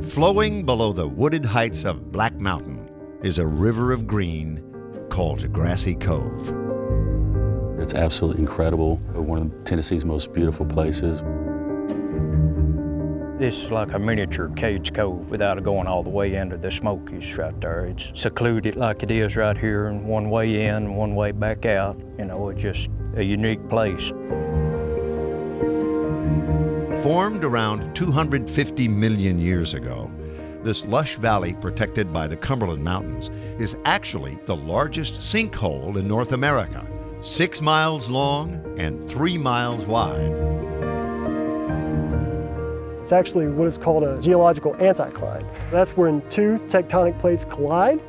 Flowing below the wooded heights of Black Mountain is a river of green called Grassy Cove. It's absolutely incredible. One of Tennessee's most beautiful places. This is like a miniature Cage Cove without going all the way into the Smokies right there. It's secluded like it is right here, and one way in, one way back out. You know, it's just a unique place. Formed around 250 million years ago, this lush valley protected by the Cumberland Mountains is actually the largest sinkhole in North America, 6 miles long and 3 miles wide. It's actually what is called a geological anticline. That's when two tectonic plates collide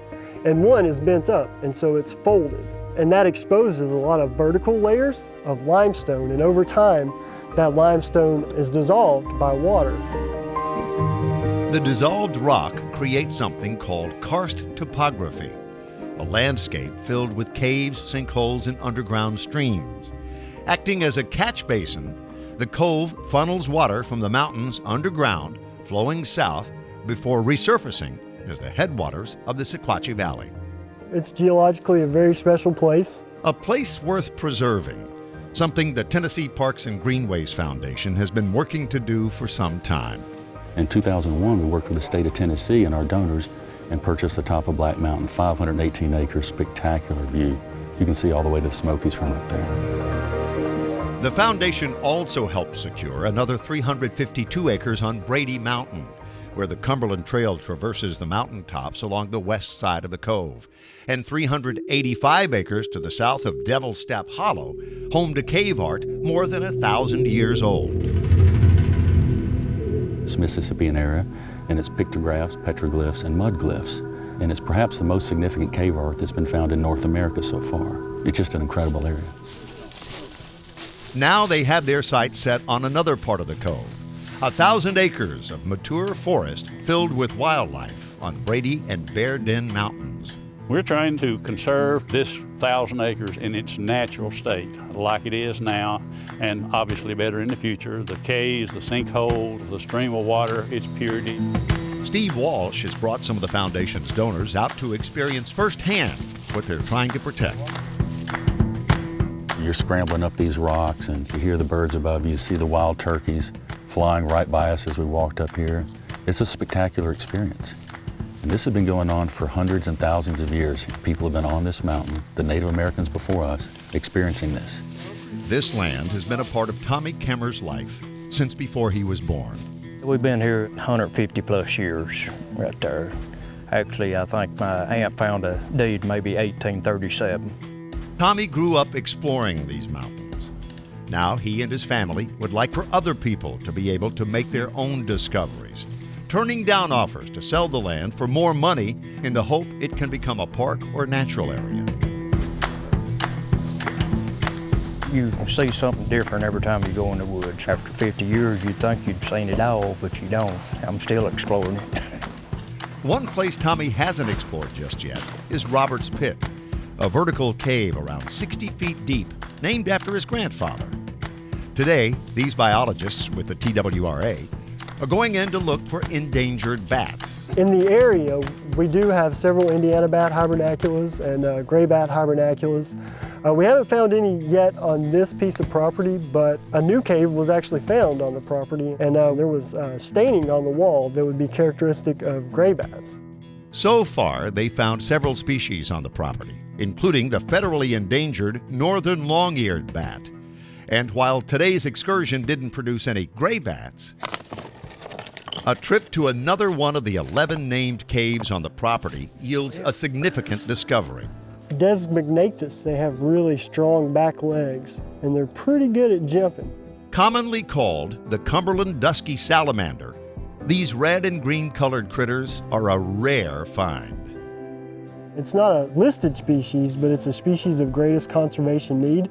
and one is bent up, and so it's folded. And that exposes a lot of vertical layers of limestone, and over time, that limestone is dissolved by water. The dissolved rock creates something called karst topography, a landscape filled with caves, sinkholes, and underground streams. Acting as a catch basin, the cove funnels water from the mountains underground, flowing south before resurfacing as the headwaters of the Sequatchie Valley. It's geologically a very special place. A place worth preserving, something the Tennessee Parks and Greenways Foundation has been working to do for some time. In 2001, we worked with the state of Tennessee and our donors and purchased the top of Black Mountain, 518 acres, spectacular view. You can see all the way to the Smokies from up there. The foundation also helped secure another 352 acres on Brady Mountain, where the Cumberland Trail traverses the mountaintops along the west side of the cove, and 385 acres to the south of Devil's Step Hollow, home to cave art more than 1,000 years old. It's Mississippian era, and it's pictographs, petroglyphs, and mud glyphs. And it's perhaps the most significant cave art that's been found in North America so far. It's just an incredible area. Now they have their sights set on another part of the cove, 1,000 acres of mature forest filled with wildlife on Brady and Bear Den Mountains. We're trying to conserve this 1,000 acres in its natural state, like it is now, and obviously better in the future. The caves, the sinkholes, the stream of water, its purity. Steve Walsh has brought some of the foundation's donors out to experience firsthand what they're trying to protect. You're scrambling up these rocks and you hear the birds above you, see the wild turkeys flying right by us as we walked up here. It's a spectacular experience. And this has been going on for hundreds and thousands of years. People have been on this mountain, the Native Americans before us, experiencing this. This land has been a part of Tommy Kemmer's life since before he was born. We've been here 150 plus years right there. Actually, I think my aunt found a deed maybe 1837. Tommy grew up exploring these mountains. Now he and his family would like for other people to be able to make their own discoveries, turning down offers to sell the land for more money in the hope it can become a park or natural area. You see something different every time you go in the woods. After 50 years, you'd think you'd seen it all, but you don't. I'm still exploring it. One place Tommy hasn't explored just yet is Robert's Pit, a vertical cave around 60 feet deep, named after his grandfather. Today, these biologists with the TWRA are going in to look for endangered bats. In the area, we do have several Indiana bat hibernaculars and gray bat hibernaculars. We haven't found any yet on this piece of property, but a new cave was actually found on the property, and there was staining on the wall that would be characteristic of gray bats. So far, they found several species on the property, including the federally endangered northern long-eared bat. And while today's excursion didn't produce any gray bats, a trip to another one of the 11 named caves on the property yields a significant discovery. Desmagnatus, they have really strong back legs, and they're pretty good at jumping. Commonly called the Cumberland Dusky Salamander, these red and green colored critters are a rare find. It's not a listed species, but it's a species of greatest conservation need.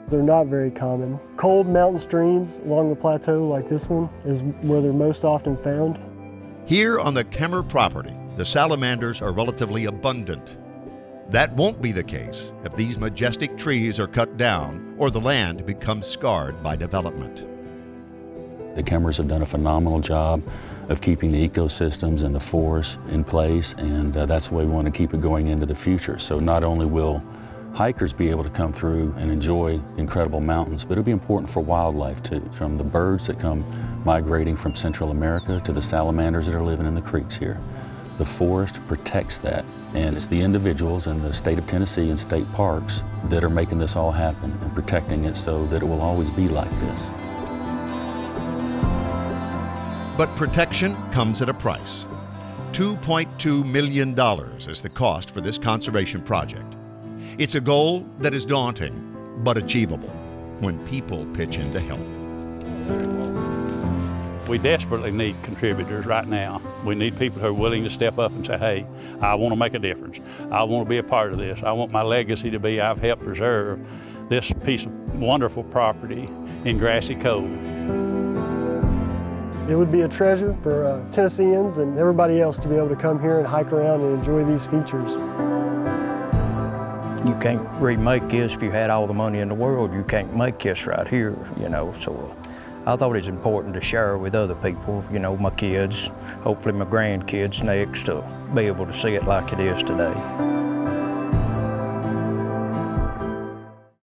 They're not very common. Cold mountain streams along the plateau like this one is where they're most often found. Here on the Kemmer property, the salamanders are relatively abundant. That won't be the case if these majestic trees are cut down or the land becomes scarred by development. The cameras have done a phenomenal job of keeping the ecosystems and the forests in place, and that's the way we want to keep it going into the future. So not only will hikers be able to come through and enjoy the incredible mountains, but it'll be important for wildlife too, from the birds that come migrating from Central America to the salamanders that are living in the creeks here. The forest protects that, and it's the individuals in the state of Tennessee and state parks that are making this all happen and protecting it so that it will always be like this. But protection comes at a price. $2.2 million is the cost for this conservation project. It's a goal that is daunting, but achievable when people pitch in to help. We desperately need contributors right now. We need people who are willing to step up and say, hey, I want to make a difference. I want to be a part of this. I want my legacy to be I've helped preserve this piece of wonderful property in Grassy Cove. It would be a treasure for Tennesseans and everybody else to be able to come here and hike around and enjoy these features. You can't remake this if you had all the money in the world. You can't make this right here, you know. So I thought it's important to share with other people, you know, my kids, hopefully my grandkids next, to be able to see it like it is today.